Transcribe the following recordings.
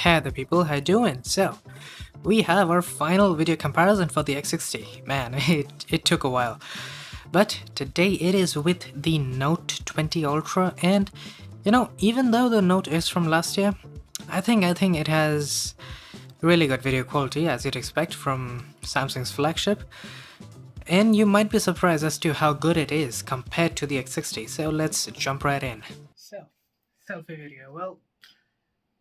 Hey the people, how you doing? So, we have our final video comparison for the X60. Man, it took a while. But today it is with the Note 20 Ultra, and even though the Note is from last year, I think it has really good video quality as you'd expect from Samsung's flagship. And you might be surprised as to how good it is compared to the X60, so let's jump right in. So, selfie video. Well,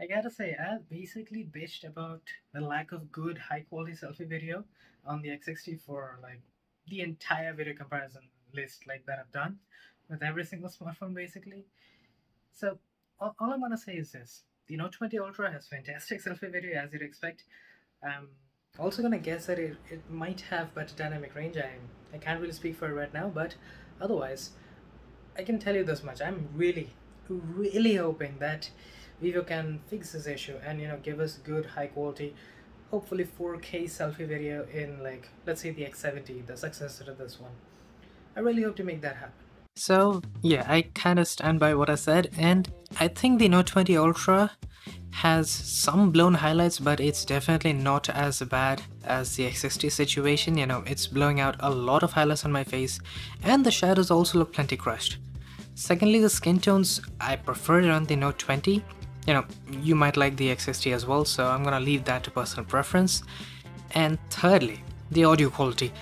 I gotta say, I've basically bitched about the lack of good high quality selfie video on the X60 for like the entire video comparison list like that I've done with every single smartphone basically. So all I'm gonna say is this: the Note 20 Ultra has fantastic selfie video as you'd expect. I'm also gonna guess that it might have better dynamic range. I can't really speak for it right now, but otherwise, I can tell you this much: I'm really hoping that Vivo can fix this issue and give us good high quality, hopefully 4K selfie video in, like, let's say the X70, the successor to this one. I really hope to make that happen. So yeah, I kind of stand by what I said, and I think the Note 20 Ultra has some blown highlights, but it's definitely not as bad as the X60 situation. It's blowing out a lot of highlights on my face, and the shadows also look plenty crushed. Secondly, the skin tones, I prefer it on the Note 20. You might like the X60 as well, so I'm gonna leave that to personal preference. And thirdly, the audio quality.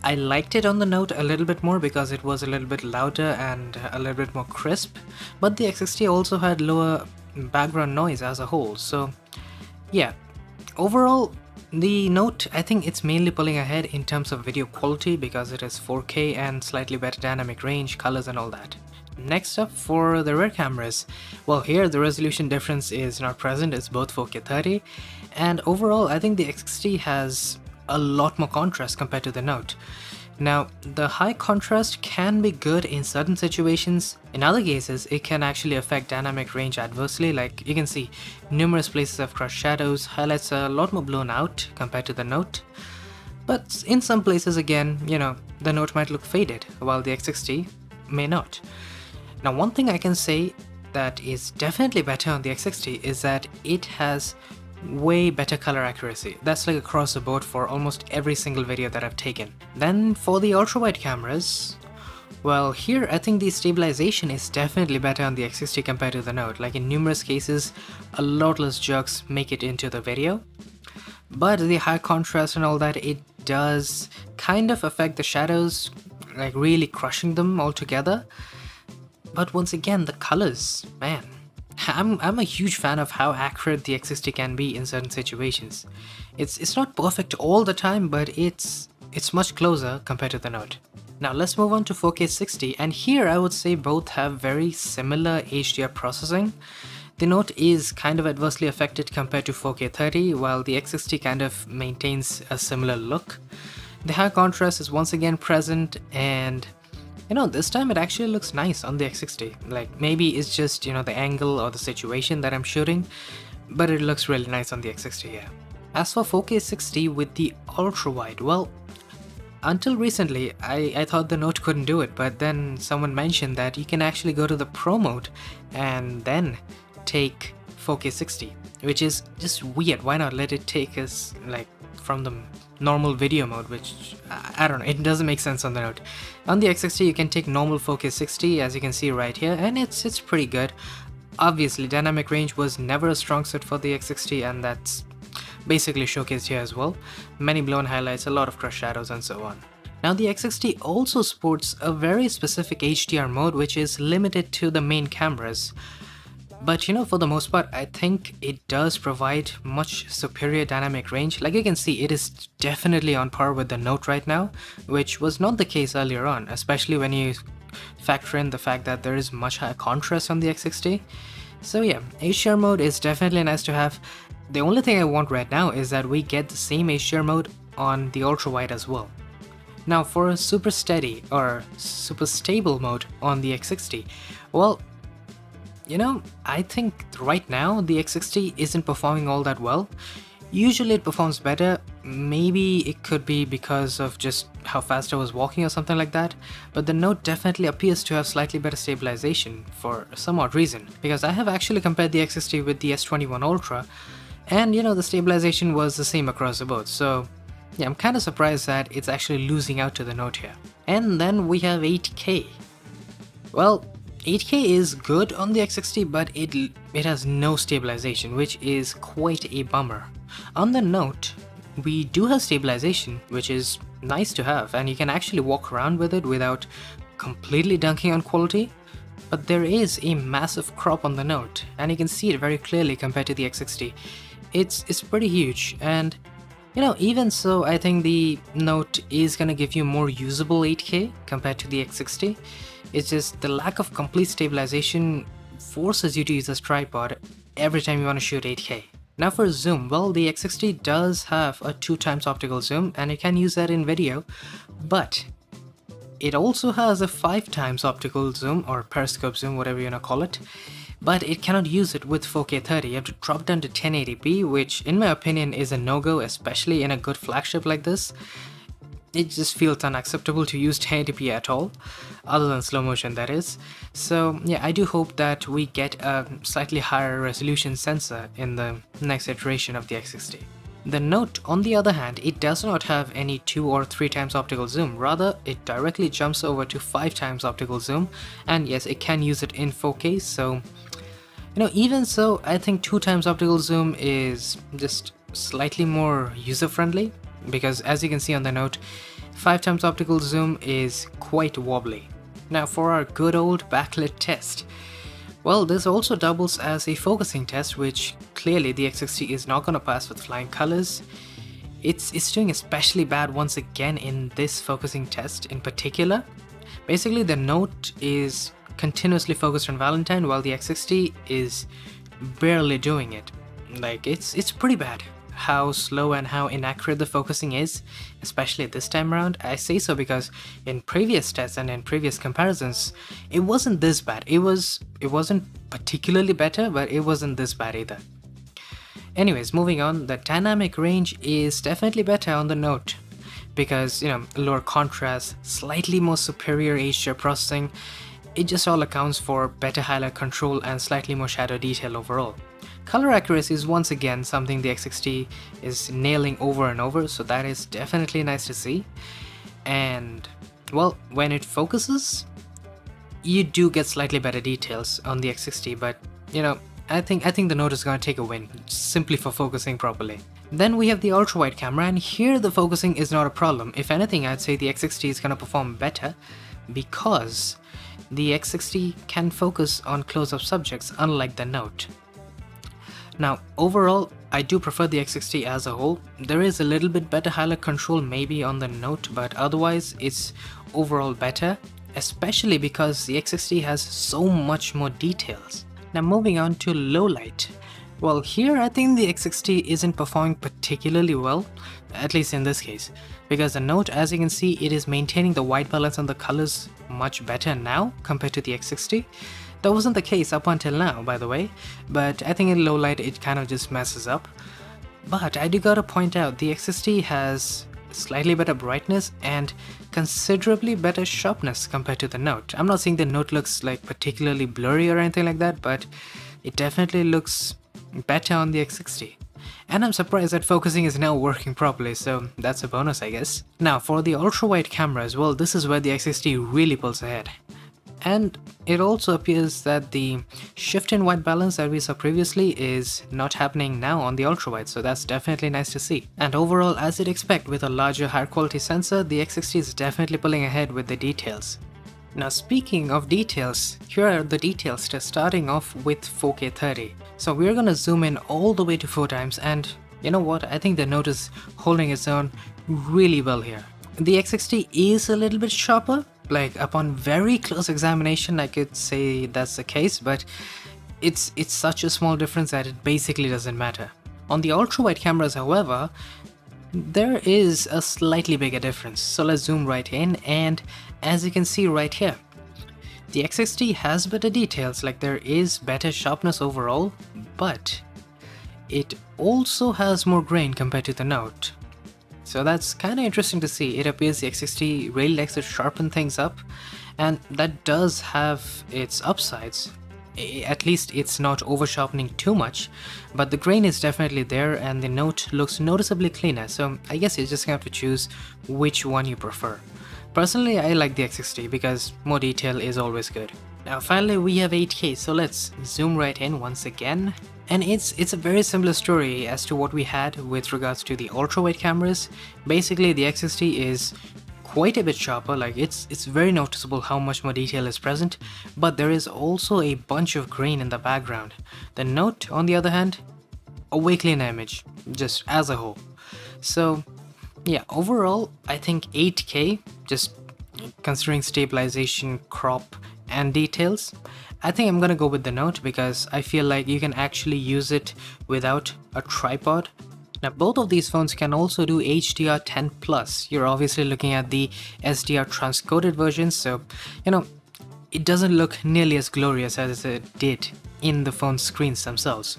I liked it on the Note a little bit more because it was a little bit louder and a little bit more crisp, but the X60 also had lower background noise as a whole. So yeah, overall the Note, I think it's mainly pulling ahead in terms of video quality because it is 4K and slightly better dynamic range, colors and all that. Next up, for the rear cameras, well, here the resolution difference is not present, it's both 4K 30, and overall I think the X60 has a lot more contrast compared to the Note. Now, the high contrast can be good in certain situations. In other cases, it can actually affect dynamic range adversely. Like you can see, numerous places have crushed shadows, highlights are a lot more blown out compared to the Note. But in some places again, the Note might look faded, while the X60 may not. Now, one thing I can say that is definitely better on the X60 is that it has way better color accuracy. That's like across the board for almost every single video that I've taken. Then for the ultra-wide cameras, well, here I think the stabilization is definitely better on the X60 compared to the Note. Like in numerous cases, a lot less jerks make it into the video. But the high contrast and all that, it does kind of affect the shadows, like really crushing them altogether. But once again, the colors, man, I'm a huge fan of how accurate the X60 can be in certain situations. It's not perfect all the time, but it's much closer compared to the Note. Now let's move on to 4K 60, and here I would say both have very similar HDR processing. The Note is kind of adversely affected compared to 4K 30, while the X60 kind of maintains a similar look. The high contrast is once again present, and this time it actually looks nice on the X60. Like maybe it's just, the angle or the situation that I'm shooting, but it looks really nice on the X60, yeah. As for 4K 60 with the ultra wide, well, until recently I thought the Note couldn't do it, but then someone mentioned that you can actually go to the Pro mode and then take 4K 60, which is just weird. Why not let it take us like from the normal video mode, which I don't know, it doesn't make sense on the Note. On the X60 you can take normal 4K 60 as you can see right here, and it's pretty good. Obviously dynamic range was never a strong suit for the X60, and that's basically showcased here as well. Many blown highlights, a lot of crushed shadows and so on. Now the X60 also sports a very specific HDR mode which is limited to the main cameras. But for the most part, I think it does provide much superior dynamic range. Like you can see, it is definitely on par with the Note right now, which was not the case earlier on, especially when you factor in the fact that there is much higher contrast on the X60. So yeah, HDR mode is definitely nice to have. The only thing I want right now is that we get the same HDR mode on the ultra wide as well. Now for a super steady or super stable mode on the X60, well, I think right now the X60 isn't performing all that well. Usually it performs better. Maybe it could be because of just how fast I was walking or something like that, but the Note definitely appears to have slightly better stabilization for some odd reason, because I have actually compared the X60 with the S21 Ultra, And you know, the stabilization was the same across the board, so yeah, I'm kind of surprised that it's actually losing out to the Note here. And then we have 8K. Well, 8K is good on the X60, but it has no stabilization, which is quite a bummer. On the Note, we do have stabilization, which is nice to have, and you can actually walk around with it without completely dunking on quality. But there is a massive crop on the Note, and you can see it very clearly compared to the X60. It's pretty huge, and you know, even so, I think the Note is gonna give you more usable 8K compared to the X60. It's just the lack of complete stabilization forces you to use this tripod every time you want to shoot 8K. Now for zoom, well, the X60 does have a 2x optical zoom, and you can use that in video, but it also has a 5x optical zoom, or periscope zoom, whatever you wanna call it, but it cannot use it with 4K 30. You have to drop down to 1080p, which in my opinion is a no-go, especially in a good flagship like this. It just feels unacceptable to use 1080p at all, other than slow motion, that is. So yeah, I do hope that we get a slightly higher resolution sensor in the next iteration of the X60. The Note, on the other hand, it does not have any 2 or 3x optical zoom, rather it directly jumps over to 5x optical zoom, and yes, it can use it in 4K, so you know, even so, I think 2x optical zoom is just slightly more user-friendly, because as you can see on the Note, 5x optical zoom is quite wobbly. Now for our good old backlit test, well, this also doubles as a focusing test, which clearly the X60 is not going to pass with flying colors. It's doing especially bad once again in this focusing test in particular. Basically, the Note is continuously focused on Valentine, while the X60 is barely doing it. Like, it's pretty bad how slow and how inaccurate the focusing is, especially this time around. I say so because in previous tests and in previous comparisons, it wasn't this bad. It wasn't particularly better, but it wasn't this bad either. Anyways, moving on, the dynamic range is definitely better on the Note because, you know, lower contrast, slightly more superior HDR processing. It just all accounts for better highlight control and slightly more shadow detail overall. Color accuracy is once again something the X60 is nailing over and over, so that is definitely nice to see. And well, when it focuses, you do get slightly better details on the X60, but you know, I think the Note is going to take a win simply for focusing properly. Then we have the ultra-wide camera, and here the focusing is not a problem. If anything, I'd say the X60 is going to perform better because the X60 can focus on close-up subjects unlike the Note. Now, overall, I do prefer the X60 as a whole. There is a little bit better highlight control maybe on the Note, but otherwise it's overall better, especially because the X60 has so much more details. Now moving on to low light. Well, here I think the X60 isn't performing particularly well, at least in this case, because the Note, as you can see, it is maintaining the white balance on the colors much better now compared to the X60. That wasn't the case up until now, by the way, but I think in low light it kind of just messes up. But I do gotta point out, the X60 has slightly better brightness and considerably better sharpness compared to the Note. I'm not saying the Note looks like particularly blurry or anything like that, but it definitely looks better on the X60. And I'm surprised that focusing is now working properly, so that's a bonus, I guess. Now for the ultra-wide cameras, well, this is where the X60 really pulls ahead. And it also appears that the shift in white balance that we saw previously is not happening now on the ultrawide, so that's definitely nice to see. And overall, as you'd expect with a larger, higher quality sensor, the X60 is definitely pulling ahead with the details. Now speaking of details, here are the details just starting off with 4K 30. So we're gonna zoom in all the way to 4 times, and you know what, I think the Note is holding its own really well here. The X60 is a little bit sharper. Like upon very close examination I could say that's the case, but it's such a small difference that it basically doesn't matter. On the ultra-wide cameras, however, there is a slightly bigger difference. So let's zoom right in, and as you can see right here, the X60 has better details, like there is better sharpness overall, but it also has more grain compared to the Note. So that's kind of interesting to see. It appears the X60 really likes to sharpen things up, and that does have its upsides. At least it's not over sharpening too much, but the grain is definitely there and the Note looks noticeably cleaner, so I guess you just have to choose which one you prefer. Personally, I like the X60 because more detail is always good. Now finally we have 8K, so let's zoom right in once again. And it's a very similar story as to what we had with regards to the ultra-wide cameras. Basically the X60 is quite a bit sharper, like it's very noticeable how much more detail is present, but there is also a bunch of grain in the background. The Note, on the other hand, a way cleaner image, just as a whole. So yeah, overall I think 8K, just considering stabilization, crop and details, I think I'm gonna go with the Note because I feel like you can actually use it without a tripod. Now both of these phones can also do HDR10+. You're obviously looking at the SDR transcoded version, so you know it doesn't look nearly as glorious as it did in the phone screens themselves.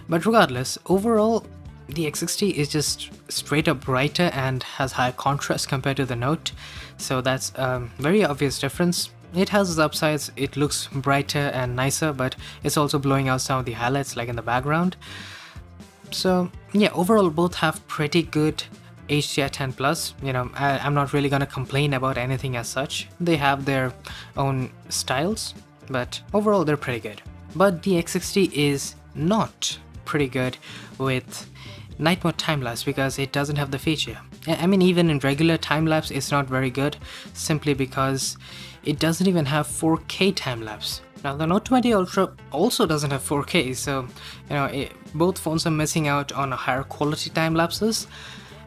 But regardless, overall the X60 is just straight up brighter and has higher contrast compared to the Note, so that's a very obvious difference. It has its upsides, it looks brighter and nicer, but it's also blowing out some of the highlights like in the background. So yeah, overall both have pretty good HDR10+. You know, I'm not really gonna complain about anything as such. They have their own styles, but overall they're pretty good. But the X60 is not pretty good with night mode time-lapse because it doesn't have the feature. I mean, even in regular time-lapse it's not very good, simply because it doesn't even have 4K time-lapse. Now the Note 20 Ultra also doesn't have 4K, so you know both phones are missing out on higher quality time lapses.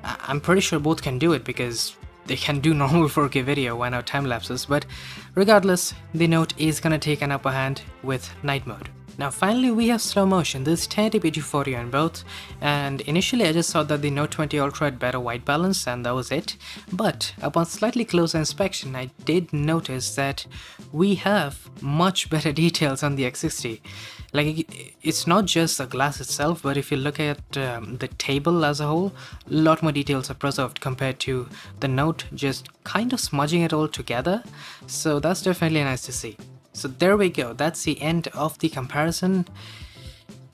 I'm pretty sure both can do it because they can do normal 4K video, why not time lapses? But regardless, the Note is gonna take an upper hand with night mode. Now finally we have slow motion. This is 1080p 240 on both, and initially I just thought that the Note 20 Ultra had better white balance and that was it, but upon slightly closer inspection I did notice that we have much better details on the X60. Like, it's not just the glass itself, but if you look at the table as a whole, a lot more details are preserved compared to the Note just kind of smudging it all together, so that's definitely nice to see. So there we go, that's the end of the comparison.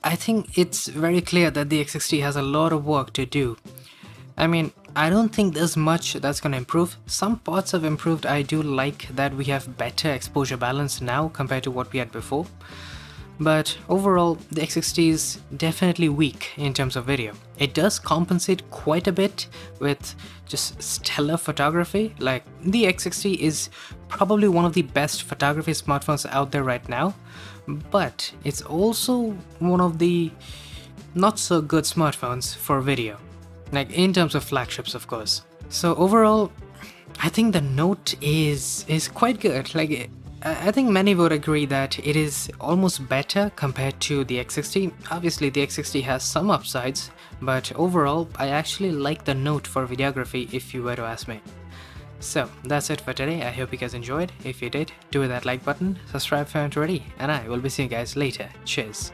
I think it's very clear that the X60 has a lot of work to do. I mean, I don't think there's much that's gonna improve. Some parts have improved. I do like that we have better exposure balance now compared to what we had before. But overall, the X60 is definitely weak in terms of video. It does compensate quite a bit with just stellar photography. Like, the X60 is probably one of the best photography smartphones out there right now, but it's also one of the not so good smartphones for video, like in terms of flagships, of course. So overall, I think the Note is quite good. Like, I think many would agree that it is almost better compared to the X60. Obviously the X60 has some upsides, but overall I actually like the Note for videography if you were to ask me. So that's it for today. I hope you guys enjoyed. If you did, do that like button, subscribe if you haven't already, and I will be seeing you guys later. Cheers.